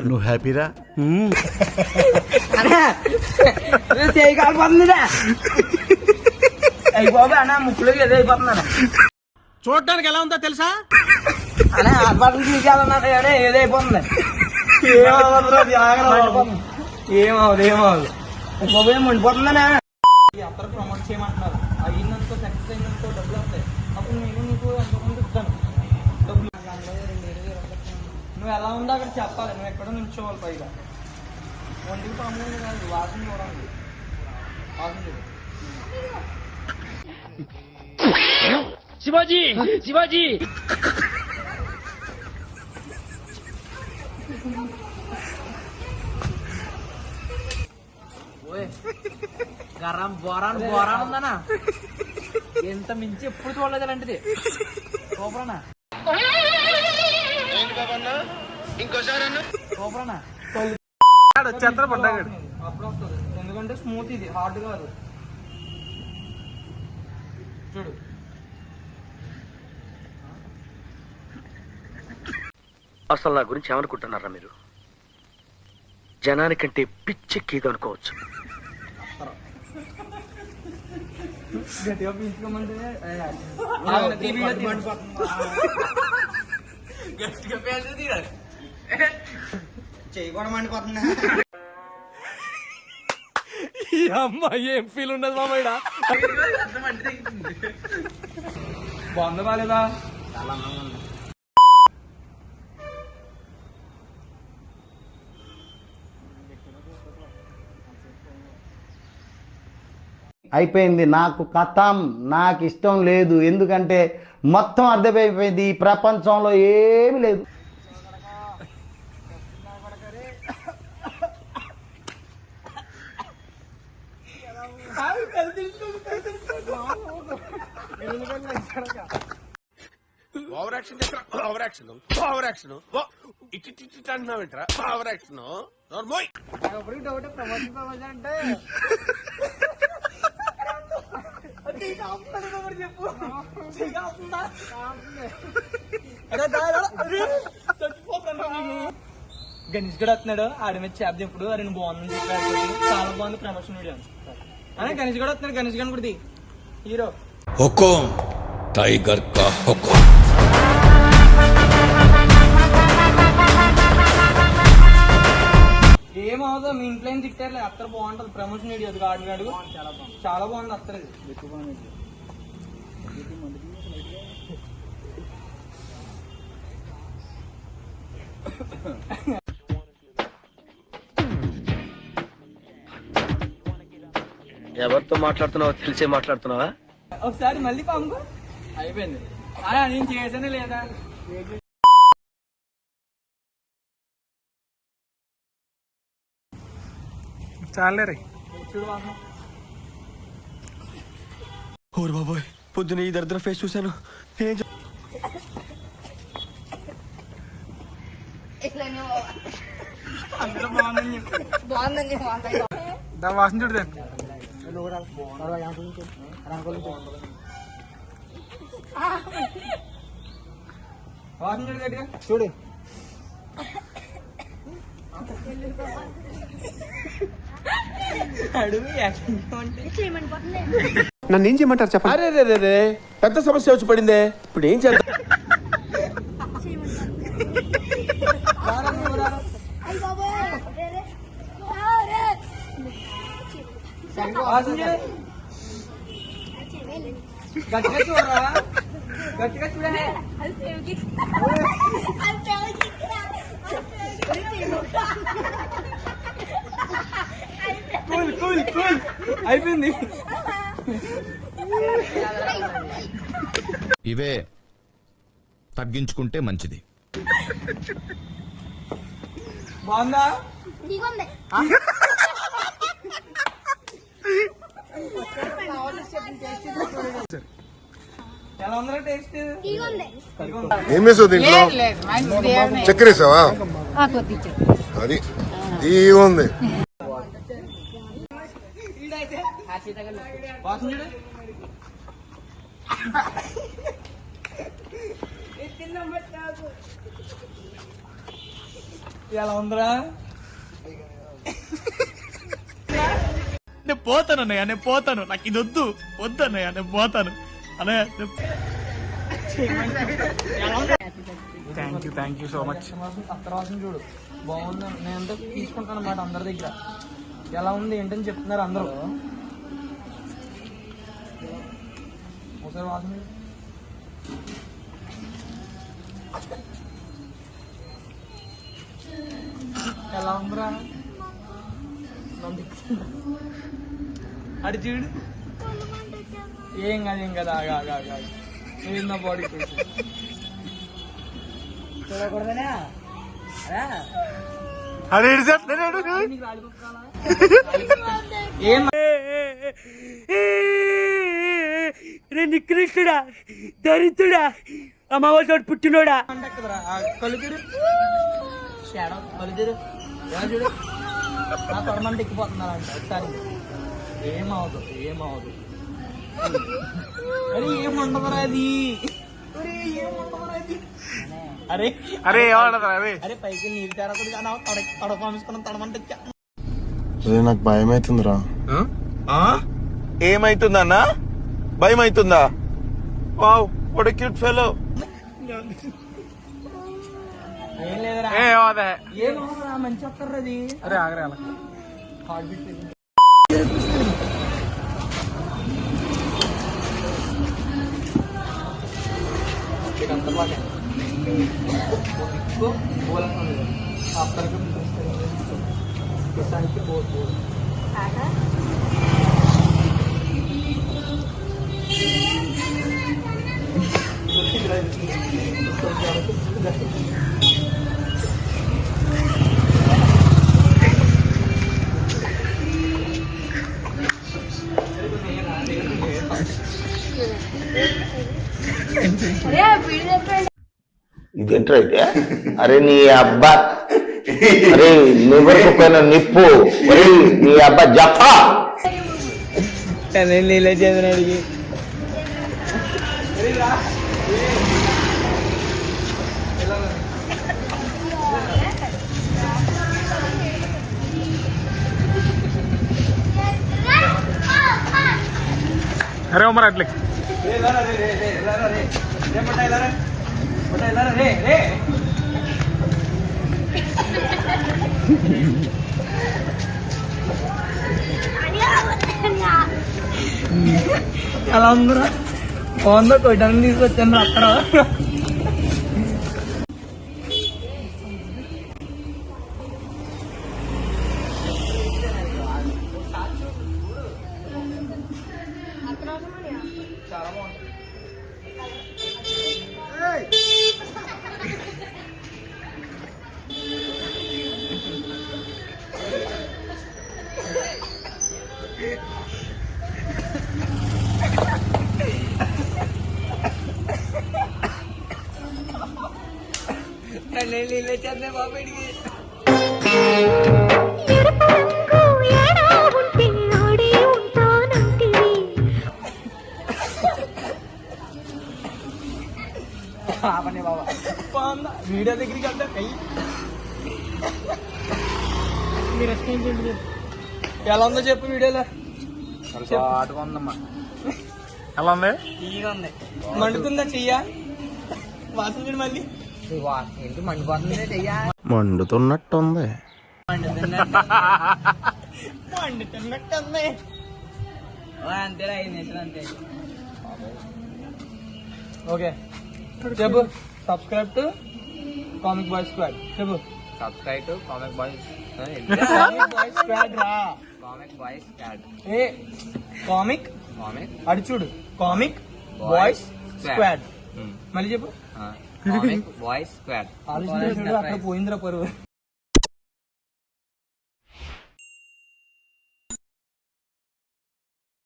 నువ్వు హ్యాపీరా చేయి కాలిపోతుందిరా అయిపోయి అన్న ముక్కులోకి ఏదో అయిపోతున్నాను. చూడడానికి ఎలా ఉందో తెలుసా అనే హాస్పిటల్ తీసుకెళ్ళన్నారు కానీ ఏదో అయిపోతుంది. ఏమవుదు ఇంకోపోయి మండిపోతుందనే అందరూ ప్రమోట్ చేయమంటున్నారు. అయినందుకో సక్సెస్ అయినందుకో డబ్బులు వస్తాయి. అప్పుడు నేను నీకు ఎంతమంది ఇస్తాను డబ్బులు. నువ్వు ఎలా ఉందో అక్కడ చెప్పాలి. నువ్వు ఎక్కడో నిల్చోవాలి. పైగా ఒంటికి ప్రాబ్లం కాదు, వాసన చూడండి. వాసన చూడు. శివాజీ శివాజీ గరం బోరాన్ బోరాన్ ఉందనా ఎంత మించి ఎప్పుడు చూడలేదు అలాంటిది. సూపరనా సూపరనా అప్పుడు వస్తుంది. ఎందుకంటే స్మూత్ ఇది, హార్డ్ కాదు. చూడు అసలు నా గురించి ఏమనుకుంటున్నారా మీరు? జనానికంటే పిచ్చెక్కిది అనుకోవచ్చు. గట్టిగా పీల్చుకోమంటే గట్టిగా పేల్చుది చేయకూడదు మండిపోతున్నా. ఈ అమ్మాయి ఏం ఫీల్ ఉండదు మామయ్య. బాగుందా బాలేదా? అయిపోయింది. నాకు కథం, నాకు ఇష్టం లేదు. ఎందుకంటే మొత్తం అర్థమైపోయింది. ఈ ప్రపంచంలో ఏమీ లేదు. Over action over action over action ఇటు అంటున్నావేంట్రా? ఓవర్ యాక్షన్ డౌట్ ప్రమోషన్ అంటే గణేష్ గడు వస్తున్నాడు. ఆడి మీద చేద్దాం ఇప్పుడు. అరే బాగుందని చెప్పాడు. చాలా బాగుంది ప్రమోషన్ వీడియో అనే. గణేష్ గడు వస్తున్నాడు. గణేష్ గన్ కూడా హీరో. हुकुम टाइगर का हुकुम. ఏమవుతుందో మీ ఇంట్లో ఏం తిట్టారులే. అత్తరు బాగుంటది ప్రమోషన్ వీడియో. గాడు గాడు చాలా బాగుంది. అత్తరు ఎవరితో మాట్లాడుతున్నావో తెలిసే మాట్లాడుతున్నావా? ఒకసారి మళ్ళీ పంపు. అయిపోయింది. నేను చేసానే లేదా? చాలేరే చూడు వాసన. ఓరు బాబోయ్, పొద్దున ఈ దరిద్ర ఫేస్ చూశాను. అందులో బాగుందని దా వాసన చూడదే. వాసన చూడు గట్టిగా చూడు. నన్ను ఏం చేయమంటారు చెప్పండి. అరే రే పెద్ద సమస్య వచ్చి పడిందే. ఇప్పుడు ఏం చేద్దాం? గట్టిగా చూడరా. గట్టిగా చూడే. కూల్ కూల్ కూల్ అయిపోయింది. ఇవే తగ్గించుకుంటే మంచిది. బాగుందా? ఎలా ఉందా టేస్ట్? ఏమేసావు దీంట్లో? చక్కెర వేసావా? అది తీగా ఉంది. వాసన చూడు. ఎలా ఉందిరా? నేను పోతాను అన్నయ్య, నేను పోతాను. నాకు ఇది వద్దు అన్నయ్య, నేను పోతాను అన్నయ్య. Thank you so much. అత్తరవాసం చూడు బాగుంది. నేను తీసుకుంటాను అన్నమాట అందరి దగ్గర. ఎలా ఉంది ఏంటని చెప్తున్నారు అందరూ. ఒకసారి వాసన చూడు. ఎలా ఉందిరా? అడి చూడు. ఏం కాదు ఆగా ఏం నా బాడీ చూడకూడదనా? ఏం నికృష్టుడా, దరిద్రుడా, అమ్మవారి పుట్టినోడా. అంటే కదరా కలుతురు కలుతురు చూడు నా తొడమంటే ఎక్కిపోతున్నారంట. ఒకసారి ఏమవదు అరే ఏముండదురా అది. అరే అరే అరే అరే పైకి నీళ్ళు తేరకుండా తొడపంచుకున్న తొడమంటే నాకు భయం అవుతుందిరా. ఏమైతుందన్నా? భయం అవుతుందా? Wow, what a cute fellow. ఏం లేదురా. ఏమవుతుందా? మంచి వస్తారు అది. అరే ఆగరే అలా హార్ట్ బీట్ ఇదేంట్రా అయితే? అరే నీ అబ్బా, అరే నువ్వు పైన నిప్పు, అరే నీ అబ్బా జఫా. నీళ్ళ చేసిన అడిగి అరే ఉమర్ అట్లే అలా ఉందిరా. బాగుందో కొట్టడానికి తీసుకొచ్చాను అక్కడ. చాలా బాగుంది. నీళ్ళు వచ్చేద్దాయి బాబడికి. బాబా వీడియో దగ్గరికి వెళ్తా కయ్యి. ఎలా ఉందో చెప్పు వీడియోలో. ఉందమ్మా. ఎలా ఉంది? తీగా ఉంది. మండుతుందా చెయ్యా? వాసన చూడు మళ్ళీ. ఏంటి మండిపోతుందా చెయ్యా? మండుతున్నట్టుంది. మండుతున్నట్టుంది. అంతేరా 5 నిమిషాలు అంతే. ఓకే చెప్పు. Subscribe to Comic Boy Squad. చెప్పు. Subscribe to Comic Boys. Comic Boy Squad రా. Comic Boys Squad. ఏ కామిక్ అడి చూడు. Comic Boys Squad. మళ్ళీ చెప్పు. Comic Boys Squad. ఆలోచించాడు అక్కడ పోయిందిరా పరువు.